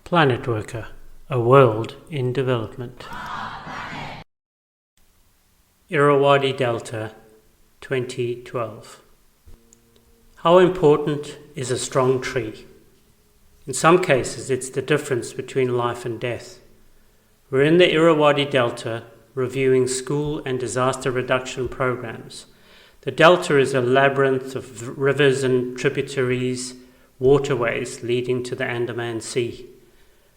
PlanetWorka, a world in development. Irrawaddy Delta, 2012. How important is a strong tree? In some cases, it's the difference between life and death. We're in the Irrawaddy Delta reviewing school and disaster reduction programs. The Delta is a labyrinth of rivers and tributaries, waterways leading to the Andaman Sea.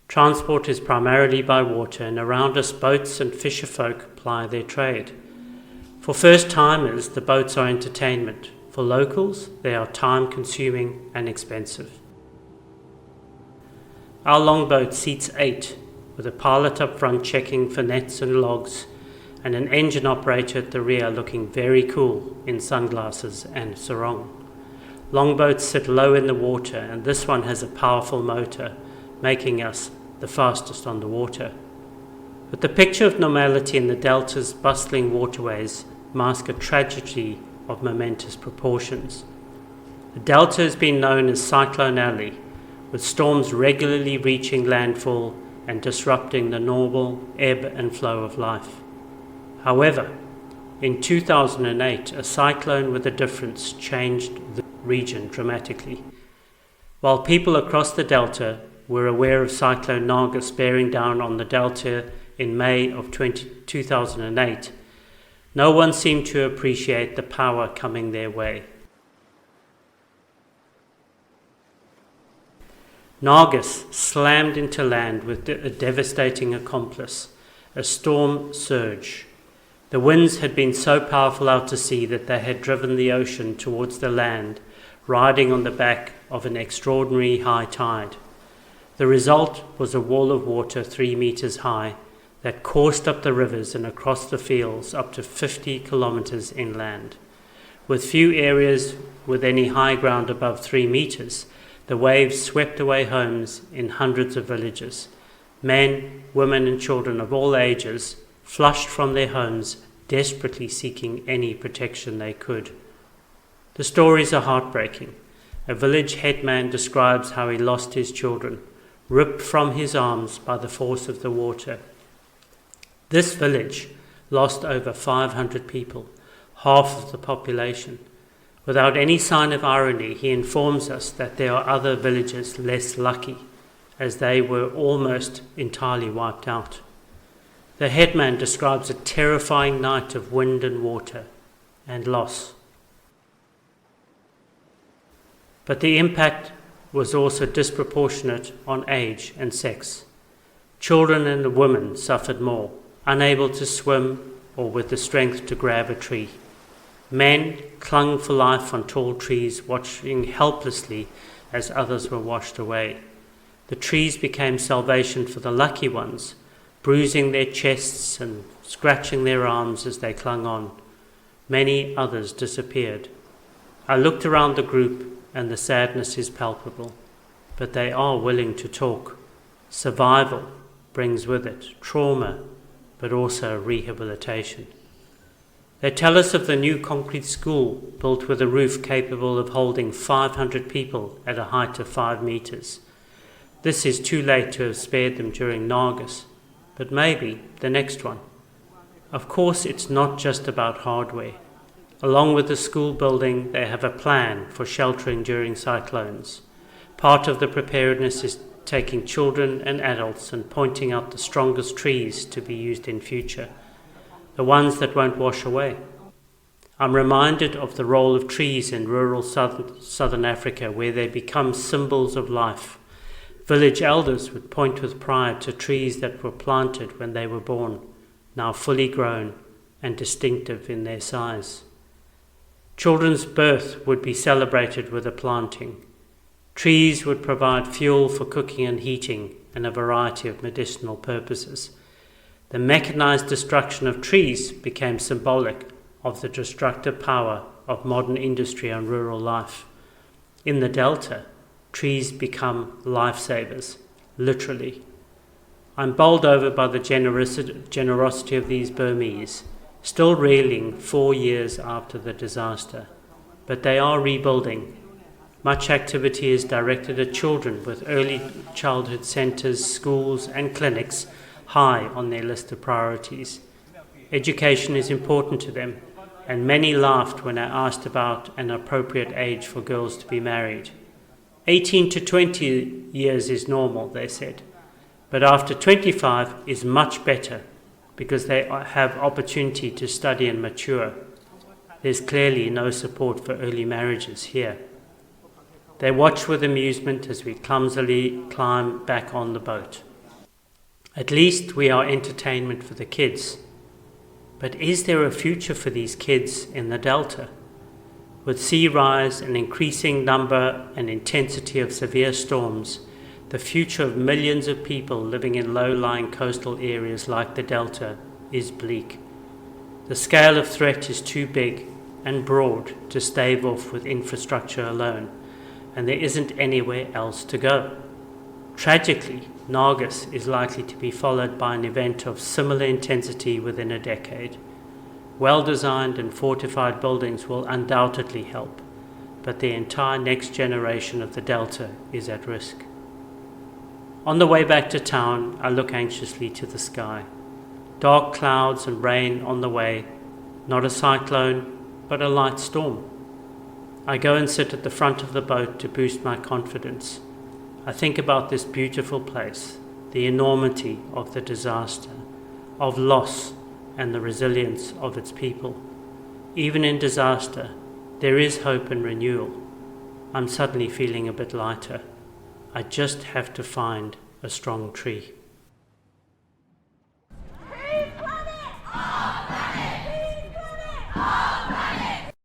Transport is primarily by water, and around us boats and fisherfolk ply their trade. For first-timers, the boats are entertainment. For locals, they are time-consuming and expensive. Our longboat seats 8, with a pilot up front checking for nets and logs, and an engine operator at the rear looking very cool in sunglasses and sarong. Longboats sit low in the water, and this one has a powerful motor, making us the fastest on the water. But the picture of normality in the Delta's bustling waterways masks a tragedy of momentous proportions. The Delta has been known as Cyclone Nargis, with storms regularly reaching landfall and disrupting the normal ebb and flow of life. However, in 2008, a cyclone with a difference changed the region dramatically. While people across the Delta were aware of Cyclone Nargis bearing down on the Delta in May of 2008, no one seemed to appreciate the power coming their way. Nargis slammed into land with a devastating accomplice, a storm surge. The winds had been so powerful out to sea that they had driven the ocean towards the land, riding on the back of an extraordinary high tide. The result was a wall of water 3 meters high that coursed up the rivers and across the fields up to 50 kilometers inland. With few areas with any high ground above 3 meters, the waves swept away homes in hundreds of villages. Men, women and children of all ages flushed from their homes, desperately seeking any protection they could. The stories are heartbreaking. A village headman describes how he lost his children, ripped from his arms by the force of the water. This village lost over 500 people, half of the population. Without any sign of irony, he informs us that there are other villages less lucky, as they were almost entirely wiped out. The headman describes a terrifying night of wind and water and loss. But the impact was also disproportionate on age and sex. Children and women suffered more, unable to swim or with the strength to grab a tree. Men clung for life on tall trees, watching helplessly as others were washed away. The trees became salvation for the lucky ones, bruising their chests and scratching their arms as they clung on. Many others disappeared. I looked around the group, and the sadness is palpable, but they are willing to talk. Survival brings with it trauma, but also rehabilitation. They tell us of the new concrete school built with a roof capable of holding 500 people at a height of 5 meters. This is too late to have spared them during Nargis, but maybe the next one. Of course, it's not just about hardware. Along with the school building, they have a plan for sheltering during cyclones. Part of the preparedness is taking children and adults and pointing out the strongest trees to be used in future, the ones that won't wash away. I'm reminded of the role of trees in rural southern Africa, where they become symbols of life. Village elders would point with pride to trees that were planted when they were born, now fully grown and distinctive in their size. Children's birth would be celebrated with a planting. Trees would provide fuel for cooking and heating and a variety of medicinal purposes. The mechanized destruction of trees became symbolic of the destructive power of modern industry on rural life. In the Delta, trees become lifesavers, literally. I'm bowled over by the generosity of these Burmese, still reeling 4 years after the disaster, but they are rebuilding. Much activity is directed at children, with early childhood centres, schools and clinics high on their list of priorities. Education is important to them, and many laughed when I asked about an appropriate age for girls to be married. 18 to 20 years is normal, they said, but after 25 is much better because they have opportunity to study and mature. There's clearly no support for early marriages here. They watch with amusement as we clumsily climb back on the boat. At least we are entertainment for the kids. But is there a future for these kids in the Delta? With sea rise and increasing number and intensity of severe storms, the future of millions of people living in low-lying coastal areas like the Delta is bleak. The scale of threat is too big and broad to stave off with infrastructure alone, and there isn't anywhere else to go. Tragically, Nargis is likely to be followed by an event of similar intensity within a decade. Well-designed and fortified buildings will undoubtedly help, but the entire next generation of the Delta is at risk. On the way back to town, I look anxiously to the sky. Dark clouds and rain on the way, not a cyclone, but a light storm. I go and sit at the front of the boat to boost my confidence. I think about this beautiful place, the enormity of the disaster, of loss and the resilience of its people. Even in disaster, there is hope and renewal. I'm suddenly feeling a bit lighter. I just have to find a strong tree.